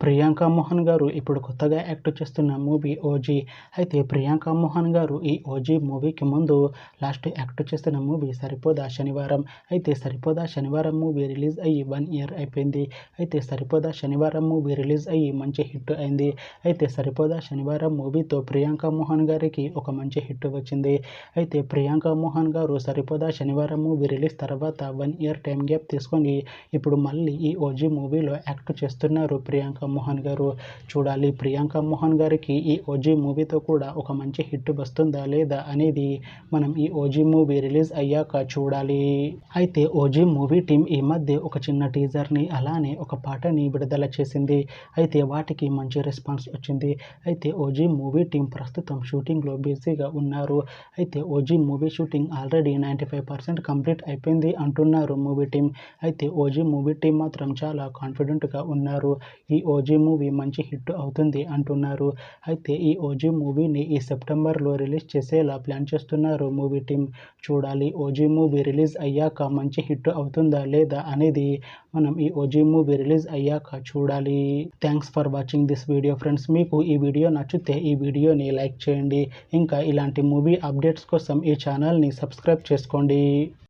ప్రియాంక మోహన్ గారు ఇప్పుడు కొత్తగా యాక్ట్ చేస్తున్న మూవీ ఓజీ. అయితే ప్రియాంక మోహన్ గారు ఈ ఓజీ మూవీకి ముందు లాస్ట్ యాక్ట్ చేస్తున్న మూవీ సరిపోదా శనివారం. అయితే సరిపోదా శనివారం మూవీ రిలీజ్ అయ్యి 1 ఇయర్ అయిపోయింది. అయితే సరిపోదా శనివారం మూవీ రిలీజ్ అయ్యి మంచి హిట్ అయింది. అయితే సరిపోదా శనివారం మూవీతో ప్రియాంక మోహన్ గారికి ఒక మంచి హిట్ వచ్చింది. అయితే ప్రియాంక మోహన్ గారు సరిపోదా శనివారం మూవీ రిలీజ్ తర్వాత 1 ఇయర్ టైం గ్యాప్ తీసుకొని ఇప్పుడు మళ్ళీ ఈ ఓజీ మూవీలో యాక్ట్ చేస్తున్నారు ప్రియాంక మోహన్ గారు. చూడాలి ప్రియాంక మోహన్ గారికి ఈ ఓజీ మూవీతో కూడా ఒక మంచి హిట్ వస్తుందా లేదా అనేది మనం ఈ ఓజీ మూవీ రిలీజ్ అయ్యాక చూడాలి. అయితే ఓజీ మూవీ టీం ఈ మధ్య ఒక చిన్న టీజర్ని అలానే ఒక పాటని విడుదల చేసింది. అయితే వాటికి మంచి రెస్పాన్స్ వచ్చింది. అయితే ఓజీ మూవీ టీం ప్రస్తుతం షూటింగ్లో బిజీగా ఉన్నారు. అయితే OG movie shooting already 95% complete అయిపోయింది అంటున్నారు మూవీ టీం. అయితే ఓజీ మూవీ టీం మాత్రం చాలా కాన్ఫిడెంట్గా ఉన్నారు. ఈ ఓజీ మూవీ మంచి హిట్ అవుతుంది అంటున్నారు. అయితే ఈ ఓజీ మూవీని ఈ సెప్టెంబర్లో రిలీజ్ చేసేలా ప్లాన్ చేస్తున్నారు మూవీ టీం. చూడాలి ఓజీ మూవీ రిలీజ్ అయ్యాక మంచి హిట్ అవుతుందా లేదా అనేది మనం ఈ ఓజీ మూవీ రిలీజ్ అయ్యాక చూడాలి. Thanks for watching this video friends. మీకు ఈ వీడియో నచ్చితే ఈ వీడియోని లైక్ చేయండి. ఇంకా ఇలాంటి మూవీ అప్డేట్స్ కోసం ఈ ఛానల్ని సబ్స్క్రైబ్ చేసుకోండి.